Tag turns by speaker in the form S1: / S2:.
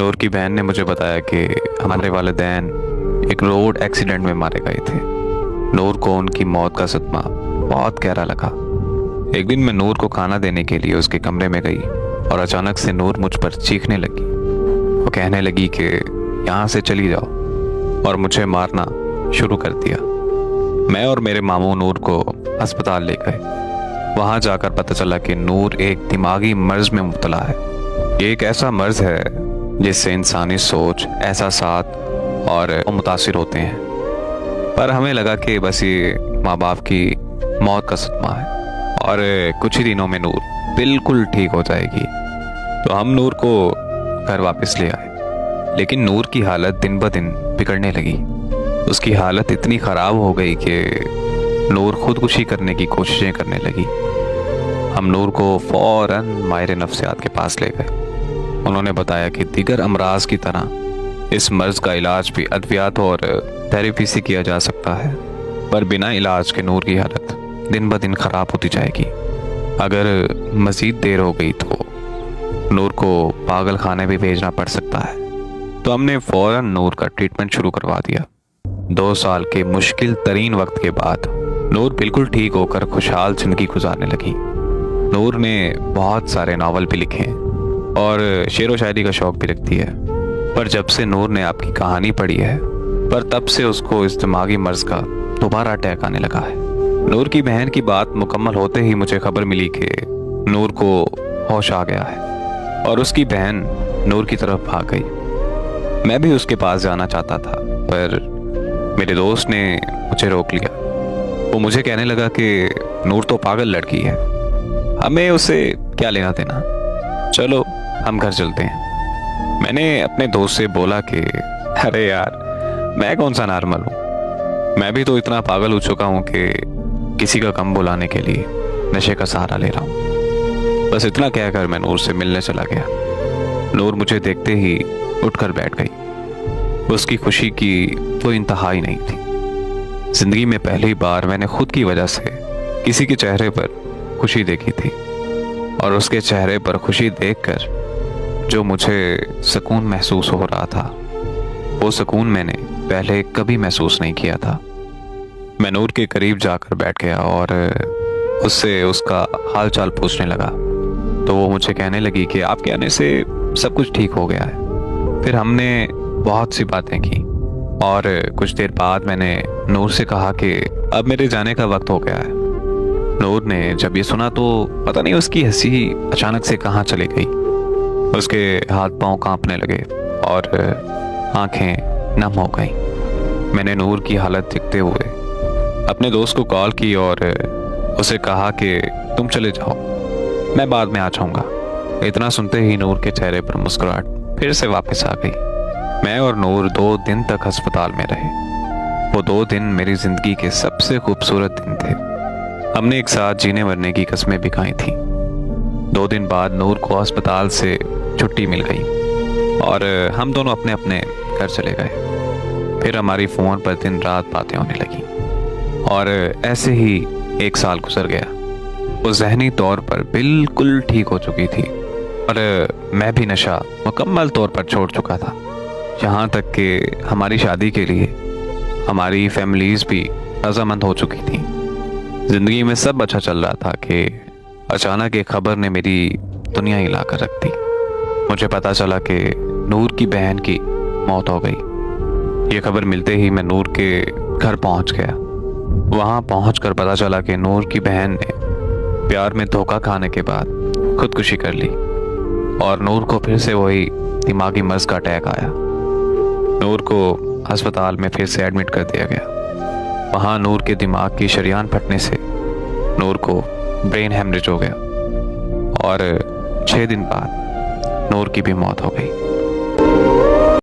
S1: नूर की बहन ने मुझे बताया कि हमारे वालिदैन एक रोड एक्सीडेंट में मारे गए थे। नूर को उनकी मौत का सदमा बहुत गहरा लगा। एक दिन मैं नूर को खाना देने के लिए उसके कमरे में गई और अचानक से नूर मुझ पर चीखने लगी। वो कहने लगी कि यहाँ से चली जाओ और मुझे मारना शुरू कर दिया। मैं और मेरे मामू नूर को अस्पताल ले गए। वहाँ जाकर पता चला कि नूर एक दिमागी मर्ज में मुब्तला है। ये एक ऐसा मर्ज है जिससे इंसानी सोच, एहसासात और मुतासिर होते हैं। पर हमें लगा कि बस ये माँ बाप की मौत का सदमा है और कुछ ही दिनों में नूर बिल्कुल ठीक हो जाएगी। तो हम नूर को घर वापस ले आए, लेकिन नूर की हालत दिन ब दिन बिगड़ने लगी। उसकी हालत इतनी ख़राब हो गई कि नूर खुदकुशी करने की कोशिशें करने लगी। हम नूर को फ़ौरन माहिर नफ्सियात के पास ले गए। उन्होंने बताया कि दीगर अमराज की तरह इस मर्ज़ का इलाज भी अद्वियात और थेरेपी से किया जा सकता है, पर बिना इलाज के नूर की हालत दिन ब दिन ख़राब होती जाएगी। अगर मज़ीद देर हो गई तो नूर को पागल खाने भी भेजना पड़ सकता है। तो हमने फ़ौरन नूर का ट्रीटमेंट शुरू करवा दिया। 2 साल के मुश्किल तरीन वक्त के बाद नूर बिल्कुल ठीक होकर खुशहाल ज़िंदगी गुजारने लगी। नूर ने बहुत सारे नावल भी लिखे हैं और शेर व शायरी का शौक़ भी रखती है। पर जब से नूर ने आपकी कहानी पढ़ी है, पर तब से उसको इस दिमागी मर्ज़ का दोबारा अटैक आने लगा है। नूर की बहन की बात मुकम्मल होते ही मुझे खबर मिली कि नूर को होश आ गया है और उसकी बहन नूर की तरफ भाग गई। मैं भी उसके पास जाना चाहता था, पर मेरे दोस्त ने मुझे रोक लिया। वो मुझे कहने लगा कि नूर तो पागल लड़की है, हमें उसे क्या लेना देना, चलो हम घर चलते हैं। मैंने अपने दोस्त से बोला कि अरे यार, मैं कौन सा नॉर्मल हूँ, मैं भी तो इतना पागल हो चुका हूँ कि किसी का कम बुलाने के लिए नशे का सहारा ले रहा हूँ। बस इतना कहकर मैं नूर से मिलने चला गया। नूर मुझे देखते ही उठकर बैठ गई। उसकी खुशी की कोई इंतहा ही नहीं थी। जिंदगी में पहली बार मैंने खुद की वजह से किसी के चेहरे पर खुशी देखी थी, और उसके चेहरे पर खुशी देखकर जो मुझे सुकून महसूस हो रहा था, वो सुकून मैंने पहले कभी महसूस नहीं किया था। मैं नूर के करीब जाकर बैठ गया और उससे उसका हाल चाल पूछने लगा। तो वो मुझे कहने लगी कि आपके आने से सब कुछ ठीक हो गया है। फिर हमने बहुत सी बातें की और कुछ देर बाद मैंने नूर से कहा कि अब मेरे जाने का वक्त हो गया है। नूर ने जब ये सुना तो पता नहीं उसकी हंसी अचानक से कहाँ चली गई। उसके हाथ पांव कांपने लगे और आंखें नम हो गईं। मैंने नूर की हालत देखते हुए अपने दोस्त को कॉल की और उसे कहा कि तुम चले जाओ, मैं बाद में आ जाऊंगा। इतना सुनते ही नूर के चेहरे पर मुस्कुराहट फिर से वापस आ गई। मैं और नूर 2 दिन तक अस्पताल में रहे। वो 2 दिन मेरी जिंदगी के सबसे खूबसूरत दिन थे। हमने एक साथ जीने मरने की कस्में भी खाई थी। 2 दिन बाद नूर को अस्पताल से छुट्टी मिल गई और हम दोनों अपने अपने घर चले गए। फिर हमारी फ़ोन पर दिन रात बातें होने लगी और ऐसे ही 1 साल गुजर गया। वो जहनी तौर पर बिल्कुल ठीक हो चुकी थी और मैं भी नशा मुकम्मल तौर पर छोड़ चुका था। यहाँ तक कि हमारी शादी के लिए हमारी फैमिलीज़ भी रजामंद हो चुकी थी। ज़िंदगी में सब अच्छा चल रहा था कि अचानक एक खबर ने मेरी दुनिया हिला कर रख दी। मुझे पता चला कि नूर की बहन की मौत हो गई। ये खबर मिलते ही मैं नूर के घर पहुंच गया। वहां पहुंचकर पता चला कि नूर की बहन ने प्यार में धोखा खाने के बाद खुदकुशी कर ली और नूर को फिर से वही दिमागी मर्ज का अटैक आया। नूर को अस्पताल में फिर से एडमिट कर दिया गया। वहाँ नूर के दिमाग की शरीयान फटने से नूर को ब्रेन हेमरेज हो गया और 6 दिन बाद नूर की भी मौत हो गई।